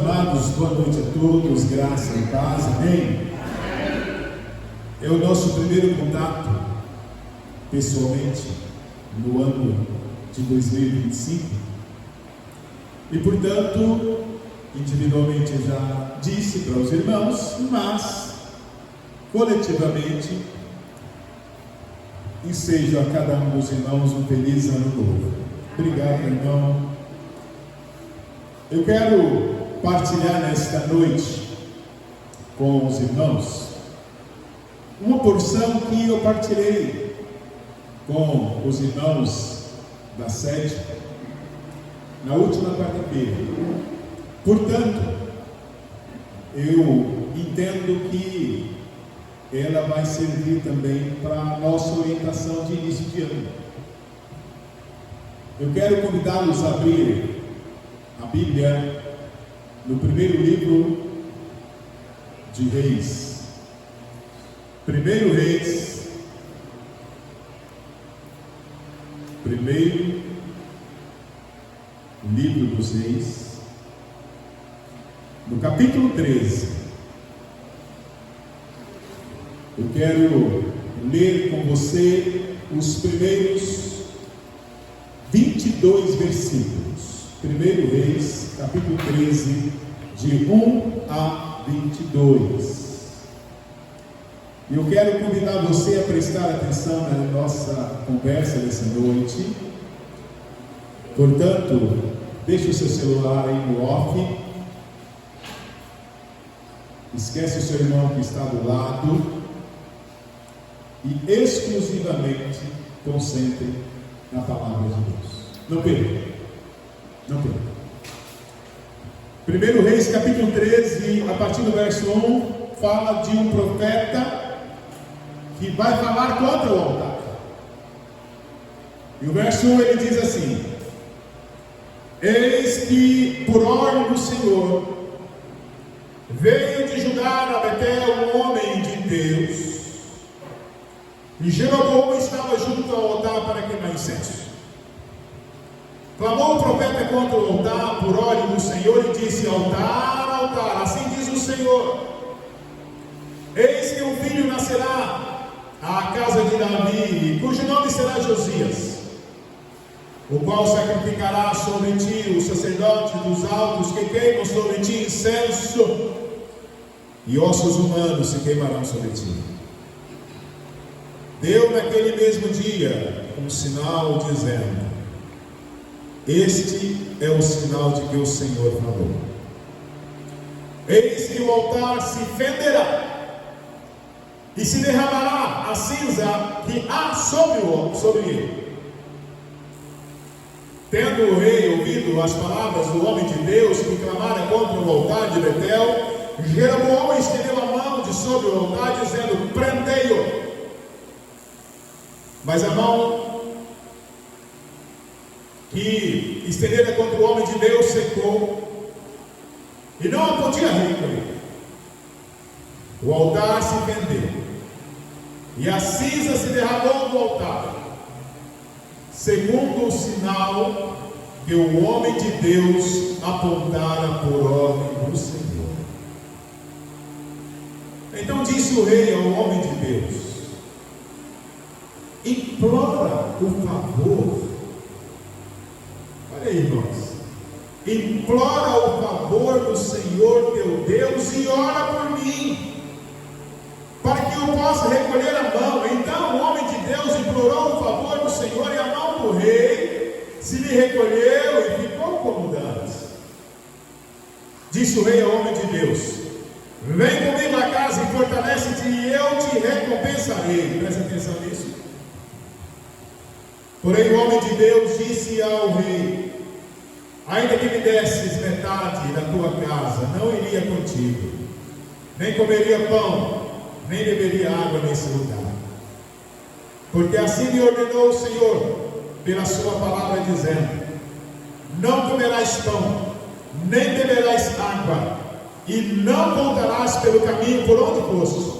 amados, boa noite a todos, graça e paz, amém? É o nosso primeiro contato, pessoalmente, no ano de 2025, e portanto, individualmente eu já disse para os irmãos, mas coletivamente, ensejo a cada um dos irmãos um feliz ano novo. Obrigado, irmão. Eu quero partilhar nesta noite com os irmãos uma porção que eu partilhei com os irmãos da sede na última quarta-feira. Portanto, eu entendo que ela vai servir também para a nossa orientação de início de ano. Eu quero convidá-los a abrir a Bíblia no primeiro livro de Reis. Primeiro Reis, primeiro livro dos Reis, no capítulo 13. Eu quero ler com você os primeiros 22 versículos. Primeiro Reis, capítulo 13, de 1 a 22. E eu quero convidar você a prestar atenção na nossa conversa dessa noite. Portanto, deixe o seu celular aí no off. Esquece o seu irmão que está do lado. E exclusivamente concentre na palavra de Deus. Não perca. Não perca. 1 Reis capítulo 13, a partir do verso 1, fala de um profeta que vai falar contra o altar. E o verso 1 ele diz assim: eis que por ordem do Senhor veio de Judá a Betel um homem de Deus, e Jeroboão estava junto ao altar para queimar incenso. Clamou o profeta contra o altar por ordem do Senhor e disse: altar, altar, assim diz o Senhor, eis que um filho nascerá à casa de Davi, cujo nome será Josias, o qual sacrificará sobre ti o sacerdote dos altos que queimam sobre ti incenso, e ossos humanos se queimarão sobre ti. Deu naquele mesmo dia um sinal dizendo: este é o sinal de que o Senhor falou. Eis que o altar se fenderá e se derramará a cinza que há sobre ele. Tendo o rei ouvido as palavras do homem de Deus que clamara contra o altar de Betel, Jeroboão estendeu a mão de sobre o altar, dizendo: prendei-o. Mas a mão que estendera contra o homem de Deus secou, e não a podia recolher. O altar se fendeu, e a cinza se derramou do altar, segundo o sinal que o homem de Deus apontara por ordem do Senhor. Então disse o rei ao homem de Deus: implora o favor. Olha aí, irmãos. Implora o favor do Senhor teu Deus e ora por mim, para que eu possa recolher a mão. Então o homem de Deus implorou o favor do Senhor, e a mão do rei se lhe recolheu e ficou como dantes. Disse o rei ao homem de Deus: vem comigo a casa e fortalece-te, e eu te recompensarei. Presta atenção nisso. Porém o homem de Deus disse ao rei: ainda que me desses metade da tua casa, não iria contigo, nem comeria pão, nem beberia água nesse lugar. Porque assim me ordenou o Senhor pela sua palavra, dizendo: não comerás pão, nem beberás água, e não voltarás pelo caminho por onde foste.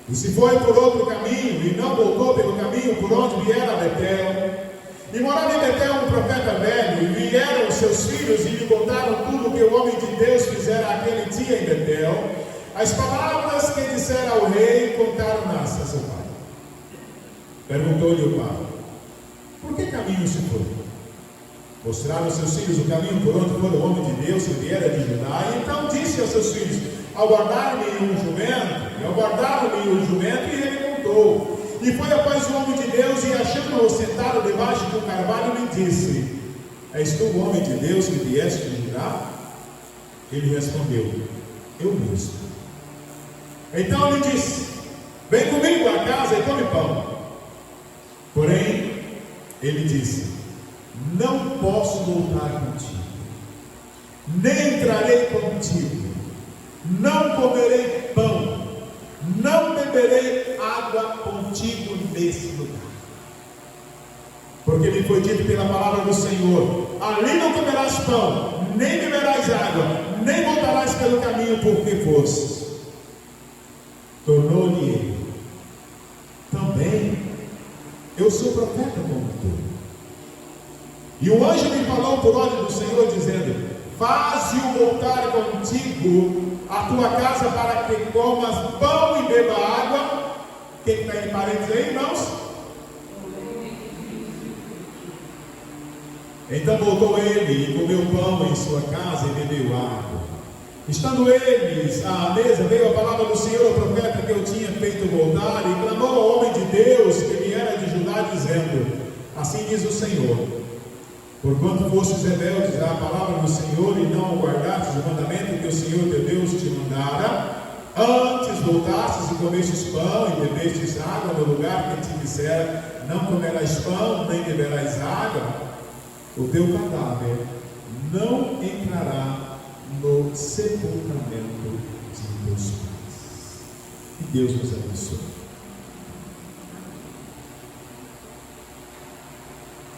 E se foi por outro caminho, e não voltou pelo caminho por onde viera a Betel, E morava em Betel um profeta velho, e vieram os seus filhos e lhe contaram tudo o que o homem de Deus fizera aquele dia em Betel. As palavras que dissera ao rei contaram-nas a seu pai. Perguntou-lhe o pai: por que caminho se foi? Mostraram aos seus filhos o caminho por onde foi o homem de Deus que viera de Judá. E então disse aos seus filhos: aguardaram-me um jumento. E aguardaram-me um jumento, e ele montou. E foi após o homem de Deus, e achando-o sentado debaixo de um carvalho, lhe disse: és tu o homem de Deus que vieste de Judá? Ele respondeu: eu mesmo. Então lhe disse: vem comigo à casa e come pão. Porém, ele disse: não posso voltar contigo, nem entrarei contigo, não comerei pão, não beberei água contigo nesse lugar. Porque me foi dito pela palavra do Senhor: ali não comerás pão, nem beberás água, nem voltarás pelo caminho por que fostes. Tornou-lhe ele: também eu sou profeta como tu. E o anjo me falou por ordem do Senhor, dizendo: faze-o voltar contigo à tua casa, para que comas pão e beba água. Quem está em parênteses aí, irmãos? Então voltou ele e comeu pão em sua casa e bebeu água. Estando eles à mesa, veio a palavra do Senhor ao profeta que eu tinha feito voltar, e clamou ao homem de Deus que viera de Judá, dizendo: assim diz o Senhor: porquanto fostes rebeldes à palavra do Senhor e não guardastes o mandamento que o Senhor teu Deus te mandara, antes voltastes e comestes pão e bebestes água no lugar que te dissera: não comerás pão nem beberás água, o teu cadáver não entrará no sepultamento de teus pais. Que Deus nos abençoe.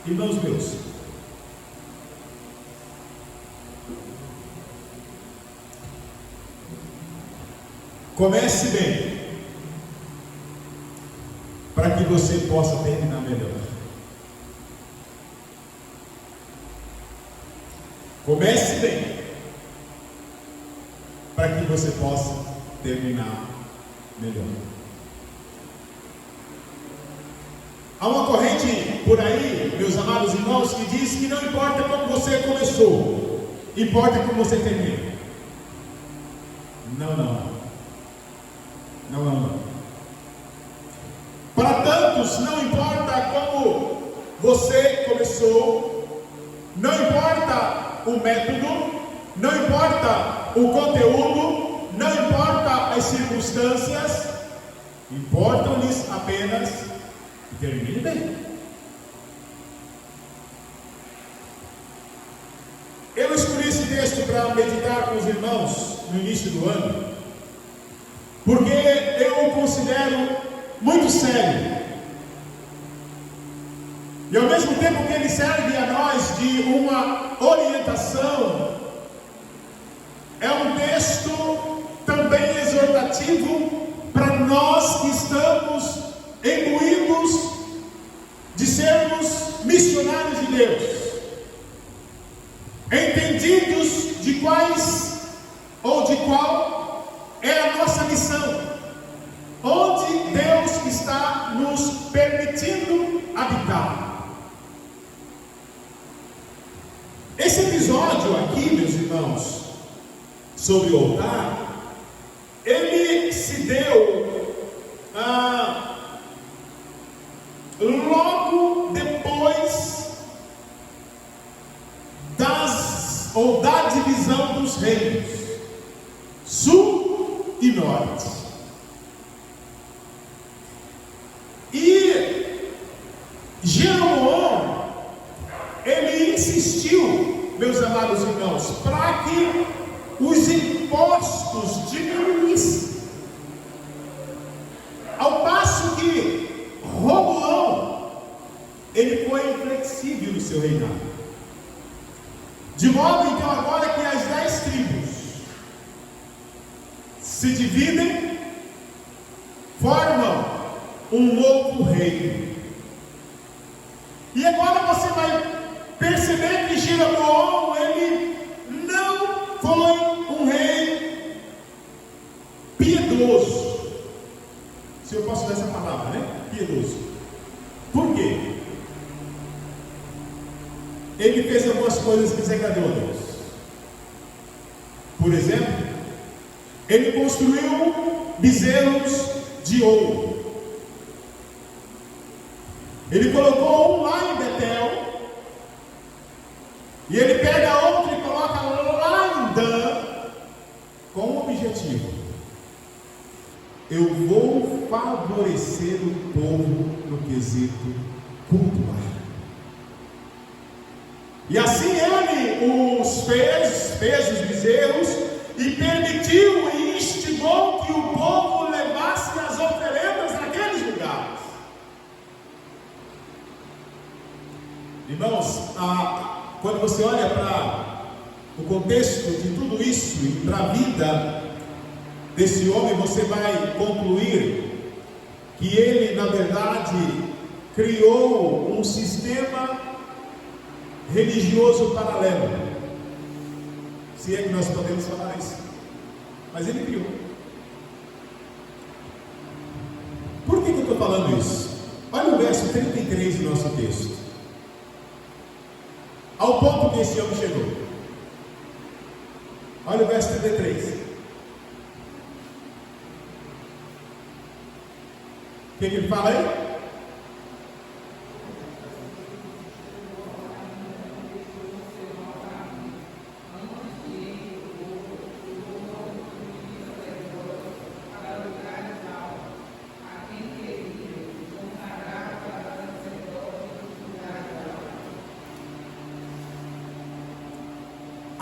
Irmãos meus, comece bem, para que você possa terminar melhor. Comece bem, para que você possa terminar melhor. Há uma corrente por aí, meus amados irmãos, que diz que não importa como você começou, importa como você termina. Não. Para tantos, não importa como você começou, não importa o método, não importa o conteúdo, não importa as circunstâncias, importam-lhes apenas que termine bem. Eu escolhi esse texto para meditar com os irmãos no início do ano, porque eu o considero muito sério, e ao mesmo tempo que ele serve a nós de uma orientação, é um texto também exortativo para nós que estamos imbuídos de sermos missionários de Deus, entendidos de quais ou de qual é a nossa missão, onde Deus está nos permitindo habitar. Esse episódio aqui, meus irmãos, sobre o altar, ele se deu logo depois da divisão dos reinos, sul e norte. E Jeroboão, ele insistiu, meus amados irmãos, para que os impostos diminuíssem, ao passo que Roboão, ele foi inflexível no seu reinado, de modo então agora que as 10 tribos se dividem, formam um novo reino. E agora você vai perceber que Jeroboão, ele não foi um rei piedoso. Se eu posso dar essa palavra, né? Piedoso. Por quê? Ele fez algumas coisas que desagradou a Deus. Por exemplo, ele construiu bezerros de ouro. Ele colocou um lá em Betel, e ele pega outro e coloca lá em Dan, com um objetivo: eu vou favorecer o povo no quesito cultural. E assim ele os fez os bezerros, e permitiu e instigou que o povo levasse as oferendas naqueles lugares. Irmãos, quando você olha para o contexto de tudo isso e para a vida desse homem, você vai concluir que ele, na verdade, criou um sistema religioso paralelo, se é que nós podemos falar isso, mas ele criou. Por que eu estou falando isso? Olha o verso 33 do nosso texto, ao ponto que esse homem chegou. Olha o verso 33. O que ele fala aí?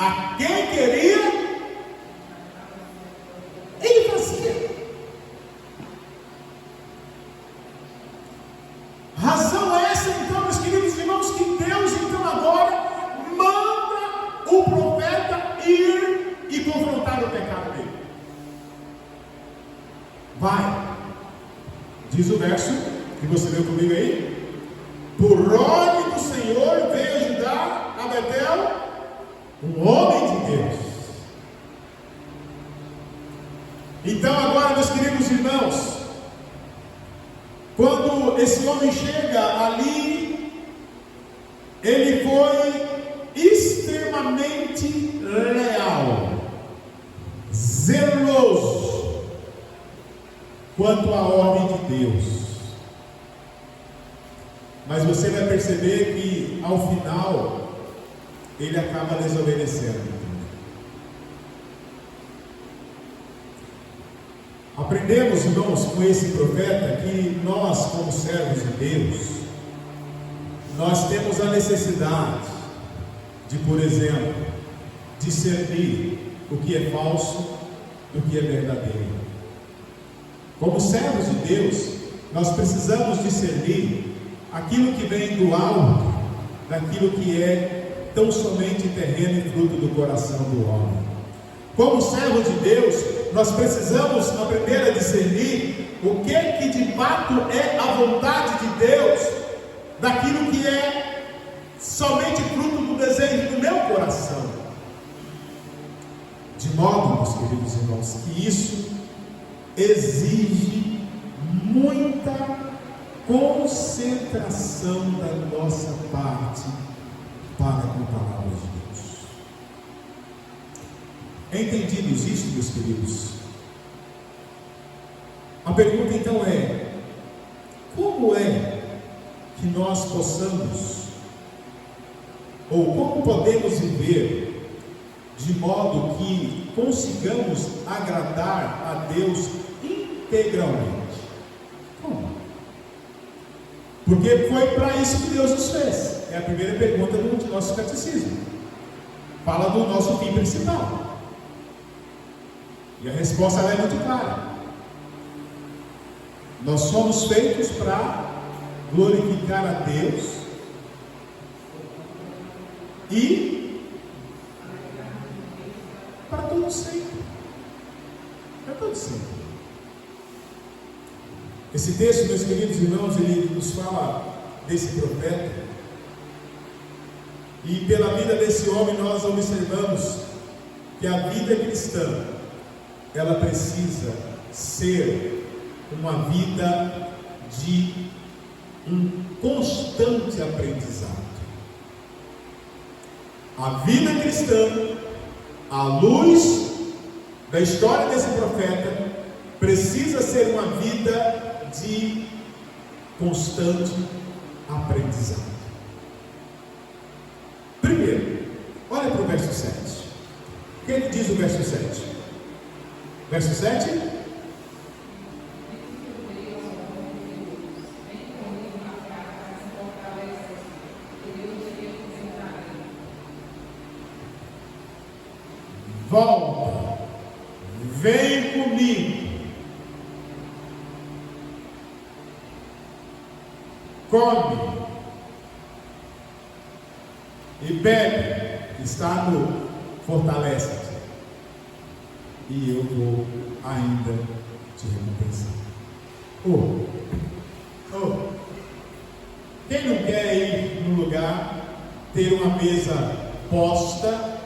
A quem queria, ele fazia. Razão essa, então, meus queridos irmãos, que Deus, então, agora manda o profeta ir e confrontar o pecado dele. Vai, diz o verso que você leu comigo aí: por ordem do Senhor veio ajudar a Betel um homem de Deus. Então agora, meus queridos irmãos, quando esse homem chega ali, ele foi extremamente leal, zeloso quanto à ordem de Deus. Mas você vai perceber que ao final ele acaba desobedecendo. Aprendemos, irmãos, com esse profeta que nós, como servos de Deus, nós temos a necessidade de, por exemplo, discernir o que é falso do que é verdadeiro. Como servos de Deus, nós precisamos discernir aquilo que vem do alto daquilo que é tão somente terreno e fruto do coração do homem. Como servo de Deus, nós precisamos aprender a discernir o que de fato é a vontade de Deus, daquilo que é somente fruto do desejo do meu coração. De modo, meus queridos irmãos, que isso exige muita concentração da nossa parte para com a palavra de Deus. Entendidos isso, meus queridos, a pergunta então é: como é que nós possamos, ou como podemos viver de modo que consigamos agradar a Deus integralmente? Como? Porque foi para isso que Deus nos fez. É a primeira pergunta do nosso catecismo. Fala do nosso fim principal. E a resposta é muito clara. Nós somos feitos para glorificar a Deus e para todo sempre. Para todo sempre. Esse texto, meus queridos irmãos, ele nos fala desse profeta, E pela vida desse homem nós observamos que a vida cristã, ela precisa ser uma vida de um constante aprendizado. A vida cristã, à luz da história desse profeta, precisa ser uma vida de constante aprendizado. Primeiro, olha para o verso 7. O que ele diz no verso 7? Verso 7? Volta, vem comigo, come e bebe, está no fortalece-te, e eu vou ainda te recompensar. Quem não quer ir no lugar, ter uma mesa posta,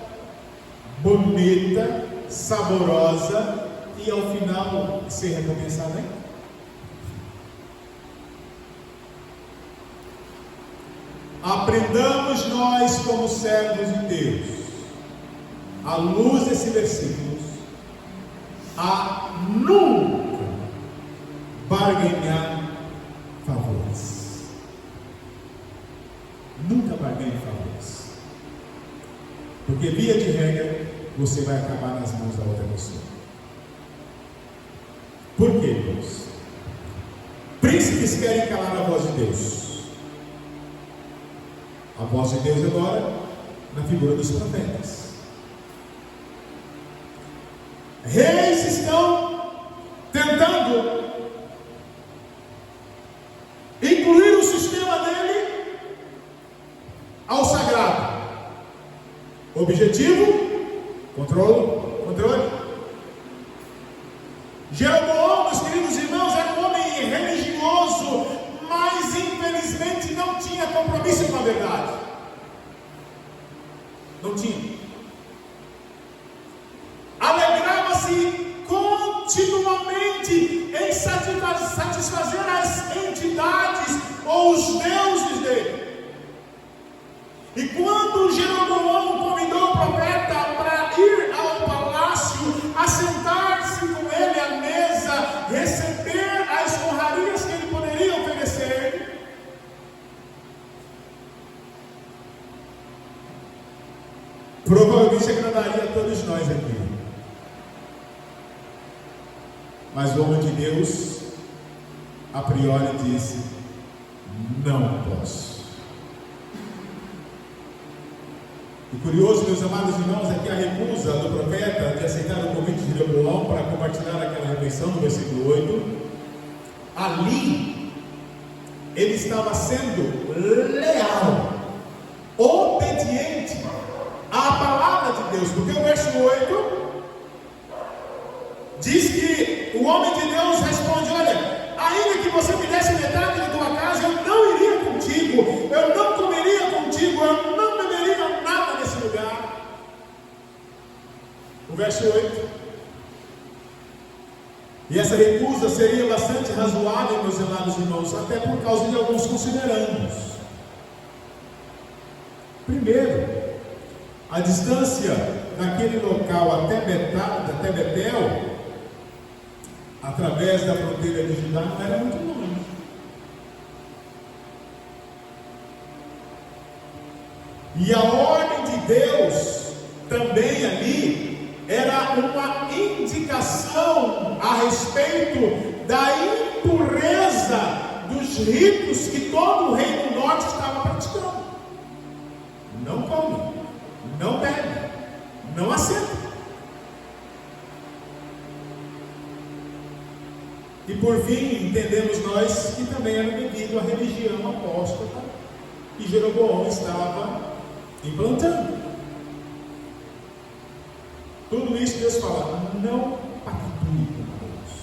bonita, saborosa, e ao final ser recompensado, hein? Aprendamos nós como servos de Deus, à luz desse versículo, a nunca barganhar favores. Nunca barganhe favores, porque via de regra você vai acabar nas mãos da outra pessoa. Por quê, irmãos? Príncipes querem calar a voz de Deus. A voz de Deus agora na figura dos profetas. Reis estão tentando incluir o sistema dele ao sagrado. Objetivo: controle. Jeroboão, meus queridos irmãos, era um homem religioso, mas infelizmente não tinha compromisso com a verdade. Não tinha. Alegrava-se continuamente em satisfazer as entidades ou os deuses dele. E quando Jeroboão convidou o profeta para ir ao palácio, assentar-se com ele à mesa, receber as honrarias que ele poderia oferecer, provavelmente agradaria a todos nós aqui. Mas o homem de Deus, a priori, disse: não posso. E curioso, meus amados irmãos, aqui a recusa do profeta de aceitar o convite de Jeroboão para compartilhar aquela refeição, no versículo 8. Ali, ele estava sendo leal, obediente à palavra de Deus, porque o verso 8 diz que o homem de Deus responde: olha, ainda que você me desse metade da tua casa, eu não iria contigo, eu não comeria contigo, eu não beberia nada nesse lugar. O verso 8. E essa recusa seria bastante razoável, meus amados irmãos, até por causa de alguns considerandos. Primeiro, a distância daquele local até Betel, através da fronteira de Judá, não era muito longe. E a ordem de Deus também ali era uma indicação a respeito da impureza dos ritos que todo o reino norte estava praticando. Não come, não bebe, não aceita. E por fim, entendemos nós que também era devido à religião apóstata que Jeroboão estava implantando. Tudo isso Deus fala: não pactue com Deus.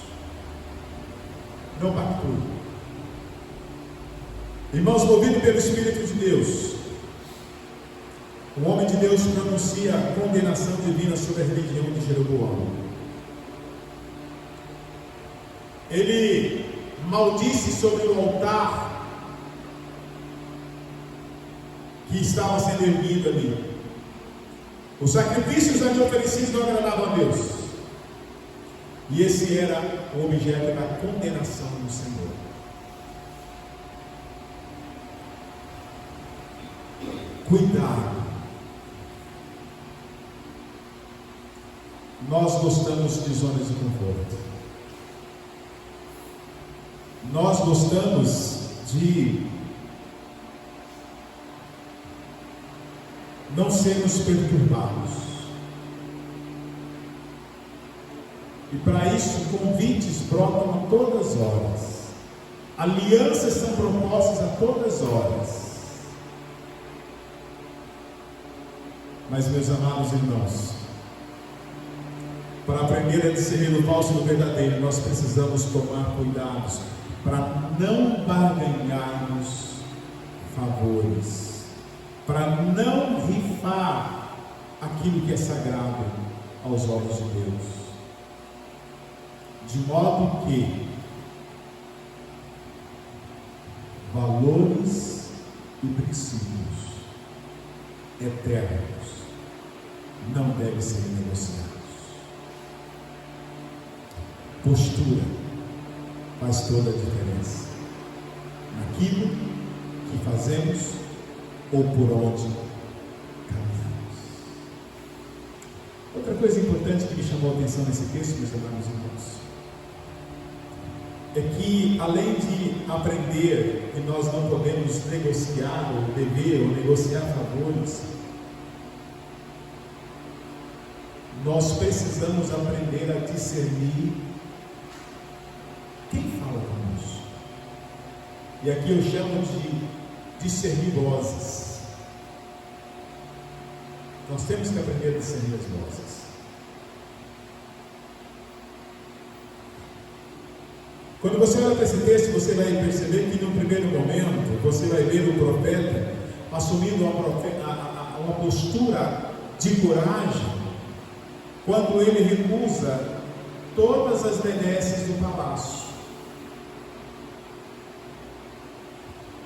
Não pactue. Irmãos, movido pelo Espírito de Deus, o homem de Deus pronuncia a condenação divina sobre a religião de Jeroboão. Ele maldisse sobre o altar que estava sendo erguido ali. Os sacrifícios ali oferecidos não agradavam a Deus. E esse era o objeto da condenação do Senhor. Cuidado. Nós gostamos de zonas de conforto. Nós gostamos de não sermos perturbados. E para isso, convites brotam a todas as horas. Alianças são propostas a todas as horas. Mas, meus amados irmãos, para aprender a discernir o falso do verdadeiro, nós precisamos tomar cuidados para não barganharmos favores, para não rifar aquilo que é sagrado aos olhos de Deus, de modo que valores e princípios eternos não devem ser negociados. Postura faz toda a diferença naquilo que fazemos ou por onde caminhamos. Outra coisa importante que me chamou a atenção nesse texto, meus amados irmãos, é que além de aprender que nós não podemos negociar ou dever ou negociar favores, nós precisamos aprender a discernir quem fala conosco. E aqui eu chamo de discernir vozes. Nós temos que aprender a discernir as vozes. Quando você olha para esse texto, você vai perceber que no primeiro momento, você vai ver o profeta assumindo uma postura de coragem, quando ele recusa todas as benesses do palácio,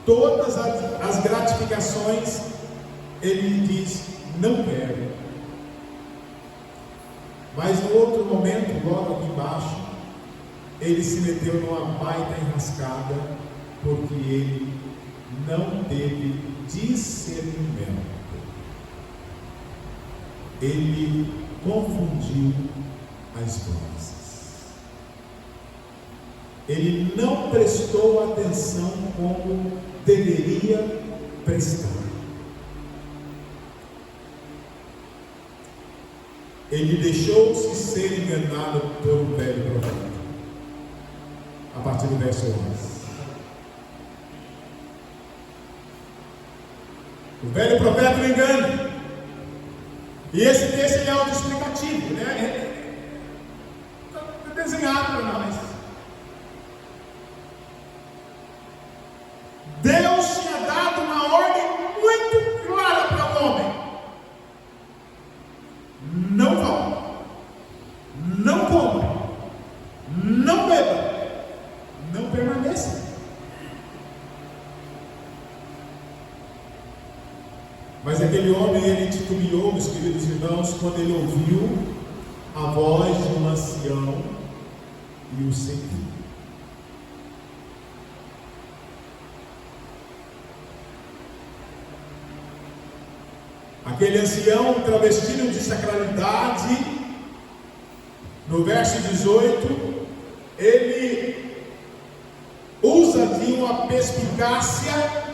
todas as gratificações, ele diz: não quero. Mas no outro momento, logo aqui embaixo, ele se meteu numa baita enrascada, porque ele não teve discernimento. Ele confundiu as vozes. Ele não prestou atenção como deveria prestar. Ele deixou-se ser enganado por um velho profeta. A partir do verso 11. O velho profeta o engana. E esse texto é autoexplicativo, né? É desenhado para nós. Deus tinha dado uma ordem muito clara para o homem: não vá, não coma, não beba, não permaneça. Mas aquele homem, ele titubeou, meus queridos irmãos, quando ele ouviu a voz de um ancião e o seguiu. Aquele ancião, travestido de sacralidade, no verso 18, ele usa de uma perspicácia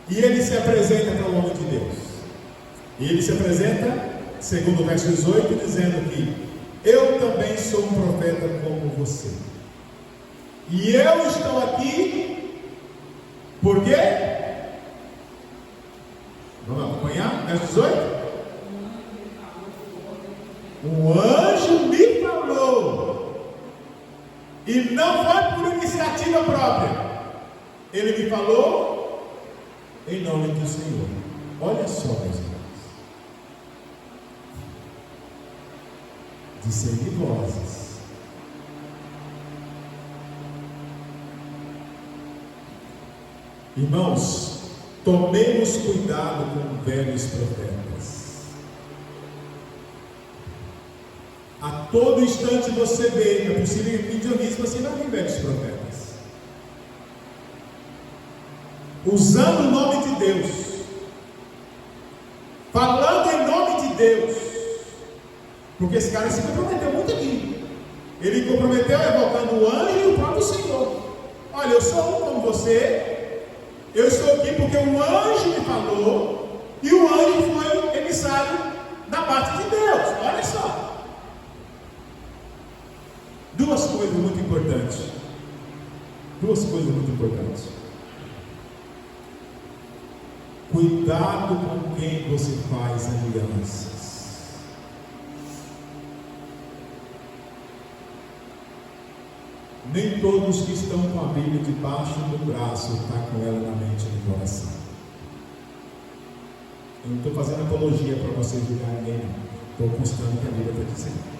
e ele se apresenta para o homem de Deus. E ele se apresenta, segundo o verso 18, dizendo que eu também sou um profeta como você. E eu estou aqui, por quê? Vamos acompanhar? Verso 18. O anjo me falou, e não foi por iniciativa própria. Ele me falou em nome do Senhor. Olha só, meus irmãos. discernir vozes. Irmãos, tomemos cuidado com velhos profetas. A todo instante você vê, é possível que em Dionísio você não tem velhos profetas usando o nome de Deus, falando em nome de Deus, porque esse cara se comprometeu muito aqui. Ele comprometeu evocando o anjo e o próprio Senhor. Olha, eu sou um como você, eu estou aqui porque um anjo me falou, e o anjo foi emissário da parte de Deus. Olha só. Duas coisas muito importantes. Cuidado com quem você faz alianças. Nem todos que estão com a Bíblia debaixo do braço estão com ela na mente e no coração. Eu não estou fazendo apologia para vocês julgarem ninguém, estou constando o que a Bíblia está dizendo.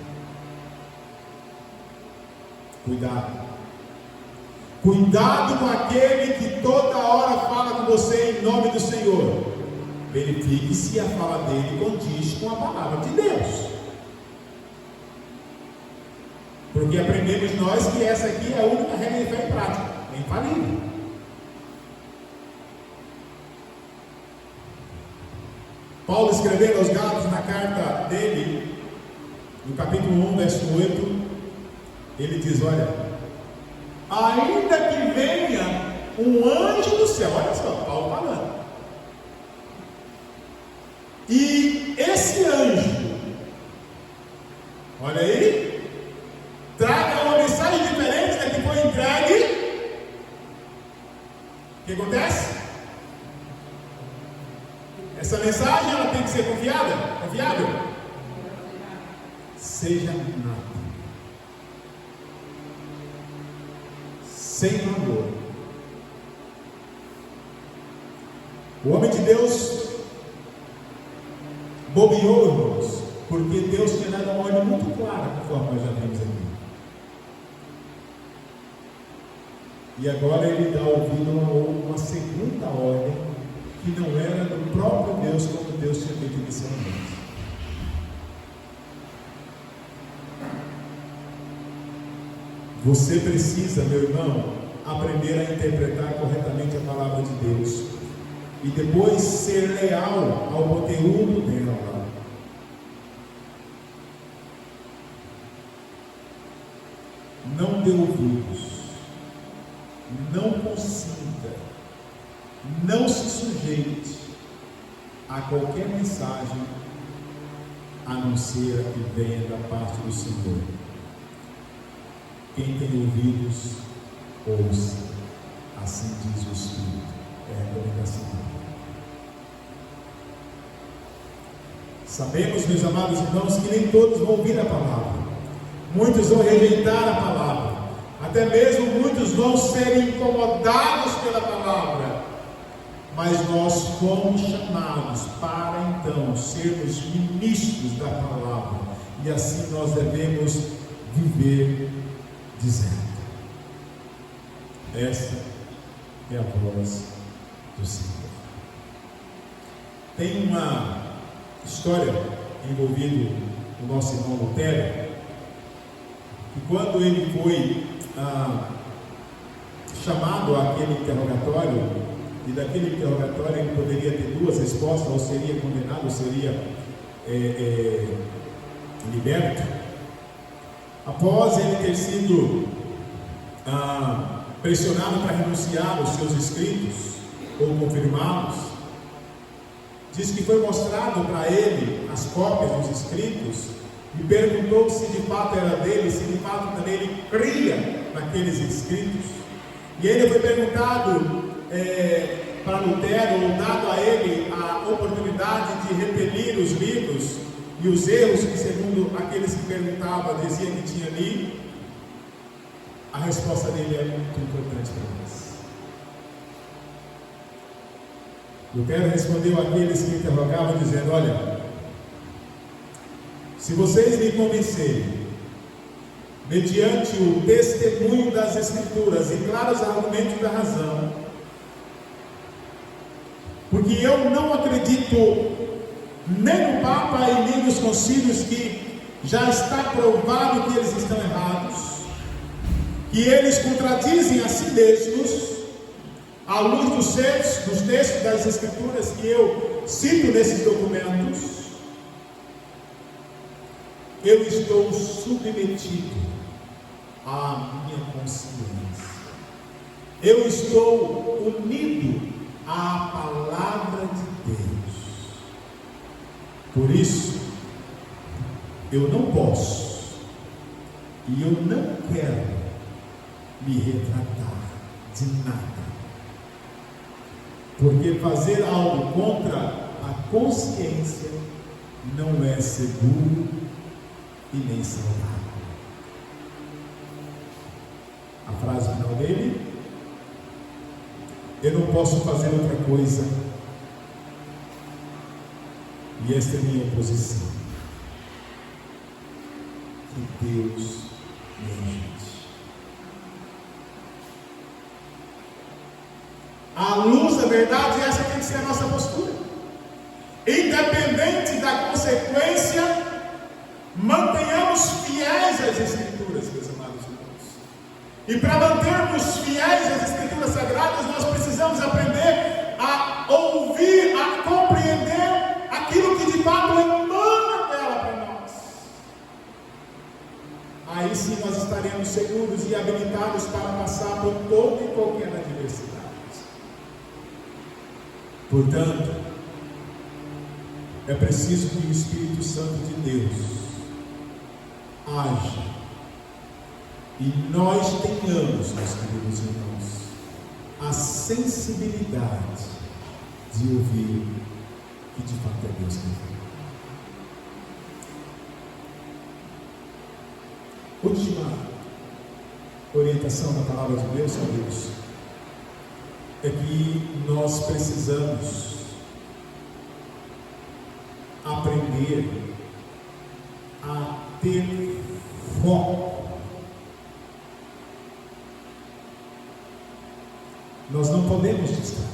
Cuidado com aquele que toda hora fala com você em nome do Senhor. Verifique se a fala dele condiz com a palavra de Deus. Porque aprendemos nós que essa aqui é a única regra de fé e prática, é infalível. Paulo escrevendo aos Gálatas na carta dele, no capítulo 1, verso 8, ele diz: olha, ainda que venha um anjo do céu, olha só, Paulo falando, e esse anjo, olha aí, traga uma mensagem diferente da que foi entregue, o que acontece? Essa mensagem ela tem que ser confiável? Seja nada. Sem valor. O homem de Deus bobeou, irmãos, porque Deus tinha dado uma ordem muito clara, conforme nós já vimos aqui. E agora ele dá ouvido a uma segunda ordem, que não era do próprio Deus, como Deus tinha feito inicialmente. Você precisa, meu irmão, aprender a interpretar corretamente a palavra de Deus e depois ser leal ao conteúdo dela. Não dê ouvidos, não consinta, não se sujeite a qualquer mensagem a não ser a que venha da parte do Senhor. Quem tem ouvidos, ouça. Assim diz o Espírito. É a recomendação. Sabemos, meus amados irmãos, que nem todos vão ouvir a palavra. Muitos vão rejeitar a palavra. Até mesmo muitos vão ser incomodados pela palavra. Mas nós fomos chamados para então sermos ministros da palavra. E assim nós devemos viver dizendo: esta é a voz do Senhor. Tem uma história envolvendo o nosso irmão Lutero, que quando ele foi chamado àquele interrogatório, e daquele interrogatório ele poderia ter duas respostas: ou seria condenado, ou seria liberto. Após ele ter sido pressionado para renunciar aos seus escritos ou confirmá-los, diz que foi mostrado para ele as cópias dos escritos e perguntou se de fato era dele, se de fato também ele cria naqueles escritos. E ele foi perguntado para Lutero, ou dado a ele a oportunidade de repelir os livros e os erros que, segundo aqueles que perguntavam, diziam que tinha ali. A resposta dele é muito importante para nós. Lutero respondeu àqueles que interrogavam, dizendo: olha, Se vocês me convencerem, mediante o testemunho das Escrituras e claros argumentos da razão, porque eu não acredito nem no Papa e nem nos concílios, que já está provado que eles estão errados, que eles contradizem a si mesmos, à luz dos textos das Escrituras que eu cito nesses documentos. Eu estou submetido à minha consciência, eu estou unido à palavra de Deus. Por isso, eu não posso e eu não quero me retratar de nada, porque fazer algo contra a consciência não é seguro e nem saudável. A frase final dele: eu não posso fazer outra coisa, e esta é a minha posição. Que Deus me ajude. À luz da verdade, essa tem que ser a nossa postura. Independente da consequência, mantenhamos fiéis às Escrituras, meus amados irmãos. E para mantermos fiéis às Escrituras Sagradas, nós precisamos aprender a ouvir, a compreender aquilo que de fato emana dela para nós. Aí sim nós estaremos seguros e habilitados para passar por toda e qualquer adversidade. Portanto, é preciso que o Espírito Santo de Deus haja e nós tenhamos, meus queridos irmãos, a sensibilidade de ouvir que de fato é Deus que fala. Última orientação da palavra de Deus, amigos, é que nós precisamos aprender a ter foco. Nós não podemos distrair.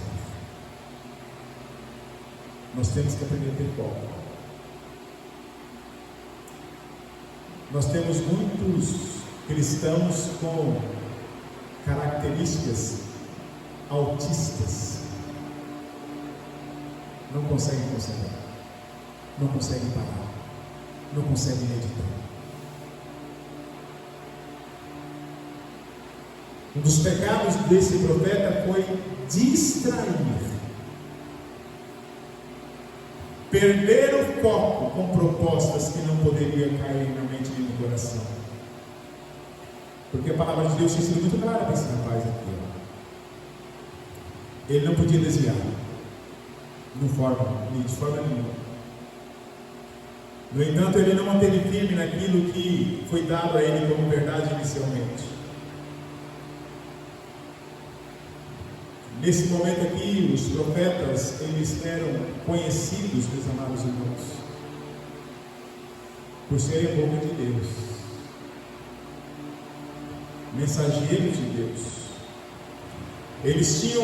Nós temos que aprender a ter foco. Nós temos muitos cristãos com características autistas. Não conseguem concentrar, não conseguem parar, não conseguem meditar. Um dos pecados desse profeta foi distrair, perder o foco com propostas que não poderiam cair na mente e no coração. Porque a palavra de Deus tinha sido muito clara para esse rapaz aqui. Ele não podia desviar, de forma nenhuma. No entanto, ele não manteve firme naquilo que foi dado a ele como verdade inicialmente. Nesse momento aqui, os profetas, eles eram conhecidos, meus amados irmãos, por serem a boca de Deus, mensageiros de Deus. Eles tinham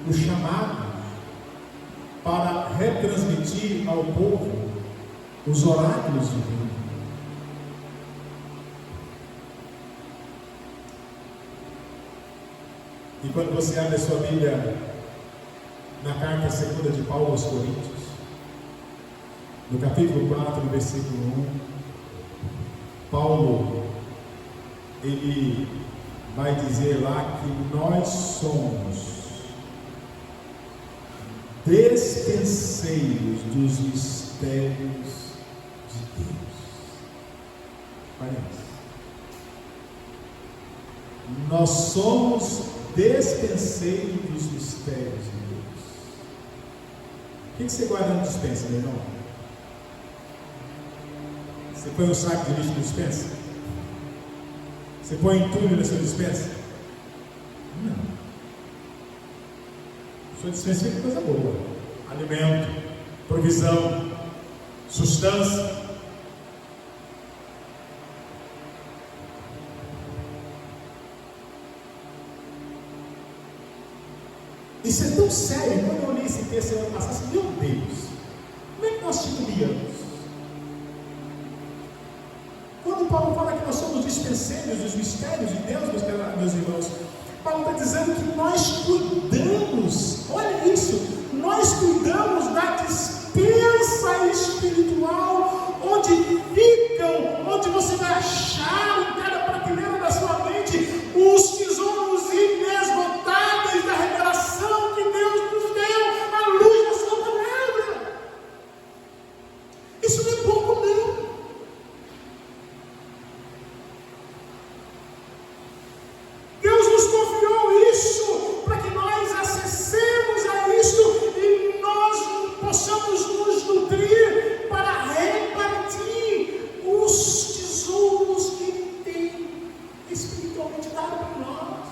o chamado para retransmitir ao povo os oráculos divinos. E quando você abre a sua Bíblia na carta 2 de Paulo aos Coríntios, no capítulo 4, no versículo 1, Paulo, ele vai dizer lá que nós somos despenseiros dos mistérios de Deus. Olha isso. Nós somos despenseiros dos mistérios de Deus. O que você guarda na dispensa, meu irmão? Você põe um saco de lixo na dispensa? Você põe entulho na sua dispensa? Não. Sua dispensa é coisa boa: alimento, provisão, substância. Isso é tão sério. Quando eu li esse texto ano passado, assim, meu Deus, como é que nós titubeamos? Quando Paulo fala que nós somos dispenseiros dos mistérios de Deus, meus irmãos, Paulo está dizendo que nós cuidamos, olha isso, nós cuidamos da dispensa espiritual, onde você vai achar em cada prateleira da sua mente os tesouros inesgotáveis da revelação que Deus nos deu à luz da sua palavra. Isso não é pouco, não. Deus nos confiou isso para que nós acessemos a isso e nós possamos nos nutrir para repartir os tesouros que tem espiritualmente dado para nós.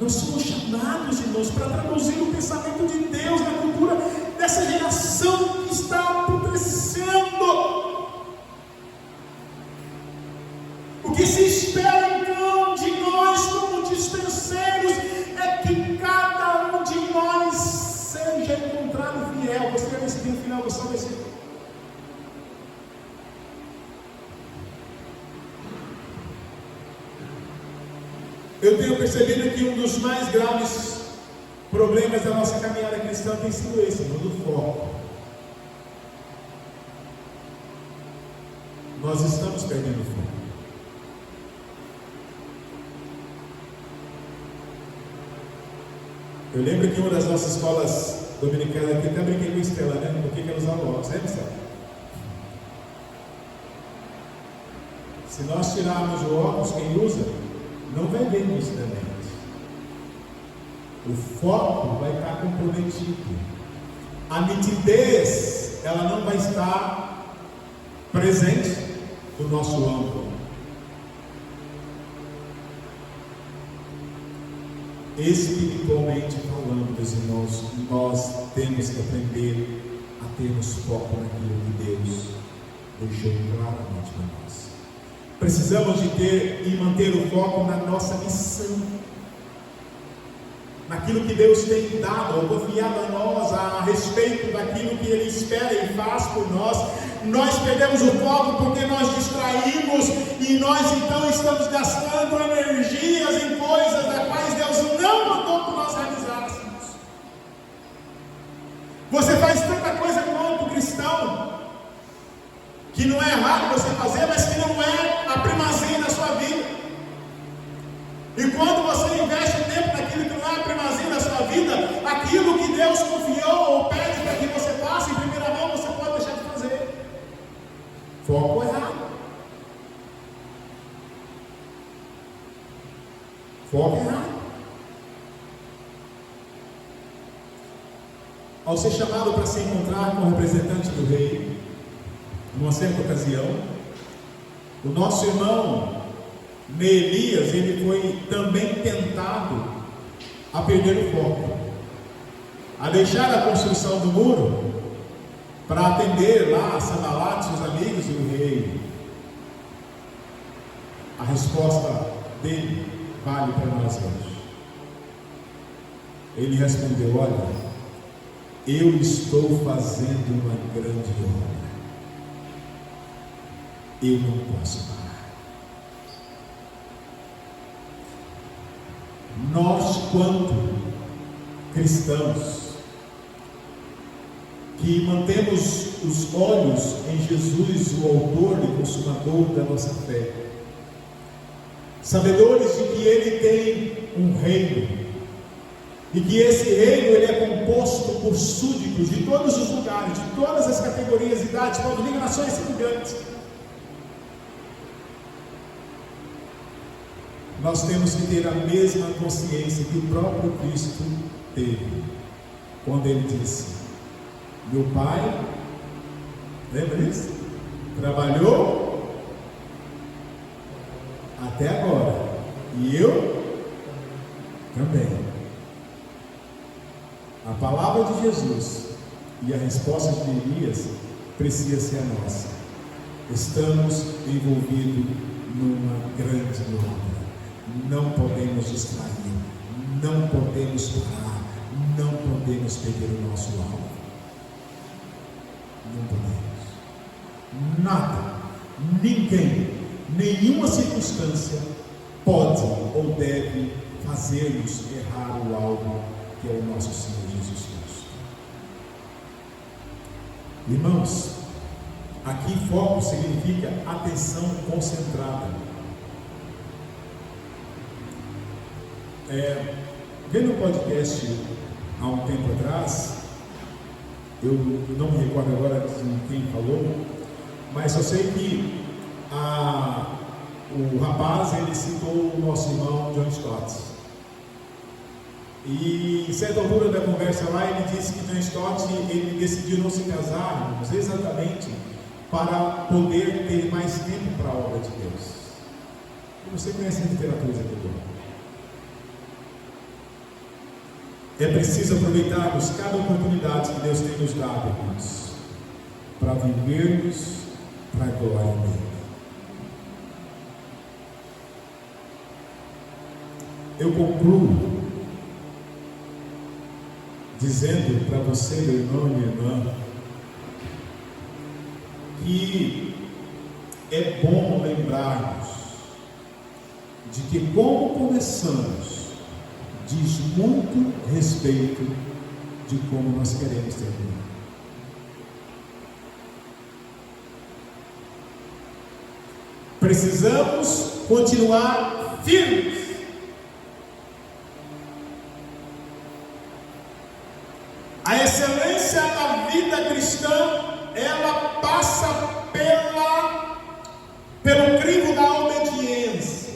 Nós somos chamados, irmãos, para traduzir o pensamento de Deus na cultura dessa geração que está apodrecendo. O que se espera então de nós como dispenseiros é que cada um de nós seja encontrado fiel. Você vai decidir no final do seu versículo. Eu tenho percebido que um dos mais graves problemas da nossa caminhada cristã tem sido esse, do foco. Nós estamos perdendo o foco. Eu lembro que uma das nossas escolas dominicanas, aqui até brinquei com a Estela, né? Por que ela usava óculos? Lembra, Estela? Se nós tirarmos o óculos, quem usa, não vai ver nitidamente. O foco vai estar comprometido. A nitidez, ela não vai estar presente no nosso ângulo. Espiritualmente falando, meus irmãos, nós temos que aprender a termos foco naquilo que Deus deixou claramente para nós. Precisamos de ter e manter o foco na nossa missão, naquilo que Deus tem dado ou confiado a nós a respeito daquilo que Ele espera e faz por nós. Nós perdemos o foco porque nós distraímos e nós então estamos gastando energias em coisas das quais Deus não mandou que nós realizássemos. Você faz tanta coisa quanto cristão, que não é errado você fazer, mas que não é a primazia da sua vida. E quando você investe tempo naquilo que não é a primazia da sua vida, aquilo que Deus confiou ou pede para que você faça em primeira mão, você pode deixar de fazer. Foco errado. Foco errado. Ao ser chamado para se encontrar com o representante do rei, numa certa ocasião, o nosso irmão Neemias, ele foi também tentado a perder o foco, a deixar a construção do muro para atender lá a Sanbalat, os amigos do rei. A resposta dele vale para nós hoje. Ele respondeu: olha, eu estou fazendo uma grande obra, eu não posso parar. Nós, quanto cristãos, que mantemos os olhos em Jesus, o autor e consumador da nossa fé, sabedores de que Ele tem um reino, e que esse reino ele é composto por súditos de todos os lugares, de todas as categorias, idades, povos, nações semelhantes. Nós temos que ter a mesma consciência que o próprio Cristo teve, quando Ele disse: meu Pai, lembra disso? Trabalhou até agora, e eu também. A palavra de Jesus e a resposta de Elias precisa ser a nossa. estamos envolvidos numa grande obra. Não podemos distrair, não podemos parar, não podemos perder o nosso alvo. Não podemos. Nada, ninguém, nenhuma circunstância pode ou deve fazer-nos errar o alvo que é o nosso Senhor Jesus Cristo. Irmãos, aqui foco significa atenção concentrada. Vendo o podcast há um tempo atrás, eu não me recordo agora de quem falou, mas eu sei que o rapaz, ele citou o nosso irmão John Stott. E em certa altura da conversa lá, ele disse que John Stott, ele decidiu não se casar, irmãos, exatamente para poder ter mais tempo para a obra de Deus. E você conhece a literatura executora. É preciso aproveitarmos cada oportunidade que Deus tem nos dado, irmãos, para vivermos para a glória dele. Eu concluo dizendo para você, meu irmão e minha irmã, que é bom lembrarmos de que como começamos diz muito respeito de como nós queremos terminar. Precisamos continuar firmes. A excelência da vida cristã, ela passa pelo crivo da obediência.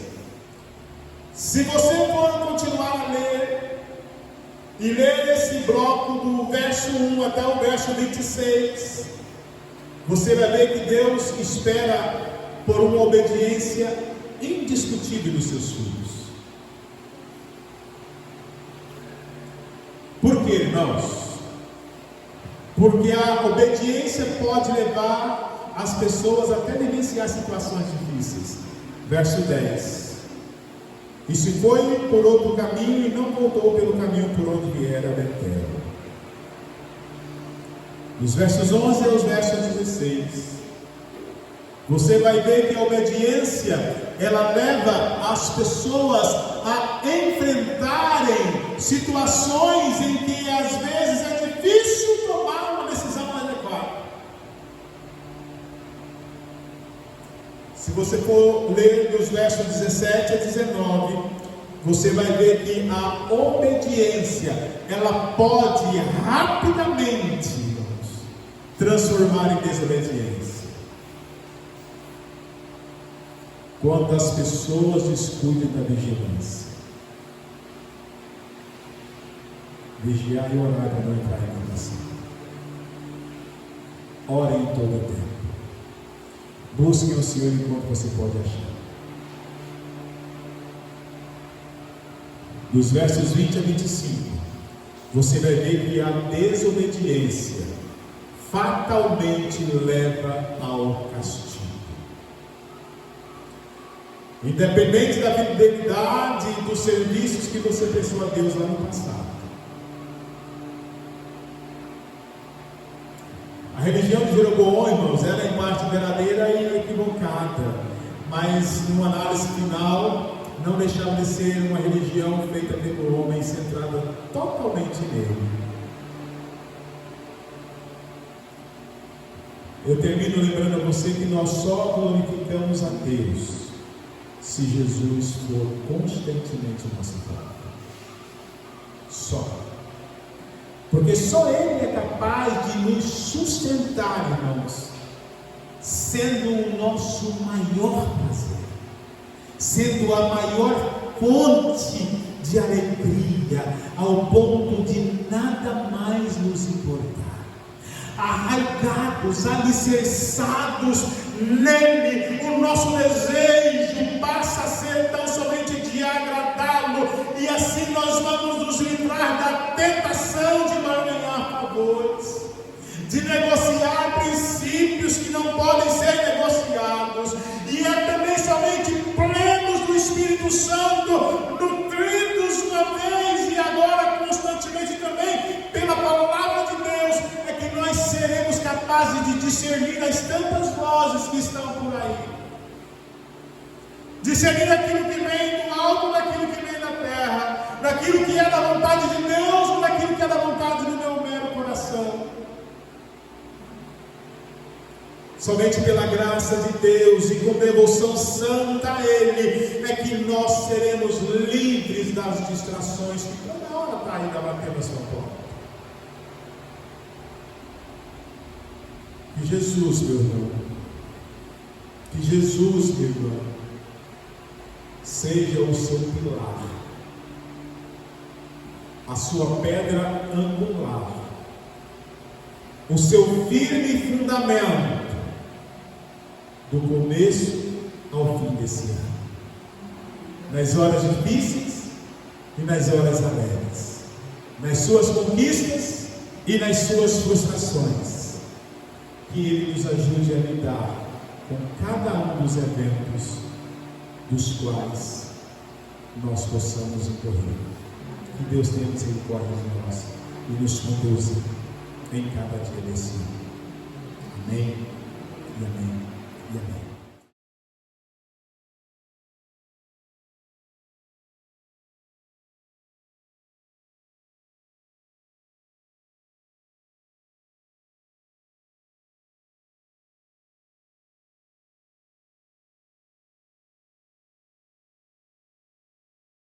Se você for continuar a ler, e ler esse bloco do verso 1 até o verso 26, você vai ver que Deus espera por uma obediência indiscutível dos seus filhos. Por quê, irmãos? Porque a obediência pode levar as pessoas até vivenciar situações difíceis. Verso 10. E se foi por outro caminho e não voltou pelo caminho por onde viera Betel. Dos versos 11 aos versos 16, você vai ver que a obediência, ela leva as pessoas a enfrentarem situações em que às vezes é difícil tomar uma decisão adequada. Se você for ler dos versos 17 a 19, você vai ver que a obediência, ela pode rapidamente transformar em desobediência. Quando as pessoas descuidam da vigilância. Vigiar e orar para não entrar em tentação. Orem em todo o tempo. Busquem o Senhor enquanto você pode achar. Dos versos 20 a 25, você vai ver que a desobediência fatalmente leva ao castigo. Independente da fidelidade e dos serviços que você prestou a Deus lá no passado. A religião de Jeroboão, irmãos, ela é em parte verdadeira e equivocada, mas numa análise final, não deixava de ser uma religião feita pelo homem, centrada totalmente nele. Eu termino lembrando a você que nós só glorificamos a Deus se Jesus for constantemente o nosso Pai. Só. Porque só Ele é capaz de nos sustentar, irmãos, sendo o nosso maior prazer, sendo a maior fonte de alegria, ao ponto de nada mais nos importar. Arraigados, alicerçados nele, o nosso desejo passa a ser tão somente de agradá-lo, e assim nós vamos nos livrar da tentação de barganhar favores, de negociar princípios que não podem ser negociados. discernir as tantas vozes que estão por aí, discernir aquilo que vem do alto, daquilo que vem da terra, daquilo que é da vontade de Deus ou daquilo que é da vontade do meu mero coração. Somente pela graça de Deus e com devoção santa a Ele é que nós seremos livres das distrações que toda hora está ainda batendo a sua porta. Que Jesus, meu irmão, que Jesus, meu irmão, seja o seu pilar, a sua pedra angular, o seu firme fundamento, do começo ao fim desse ano, nas horas difíceis e nas horas alegres, nas suas conquistas e nas suas frustrações. Que Ele nos ajude a lidar com cada um dos eventos dos quais nós possamos incorrer. Que Deus tenha misericórdia de nós e nos conduza em cada dia desse ano. Amém e amém e amém.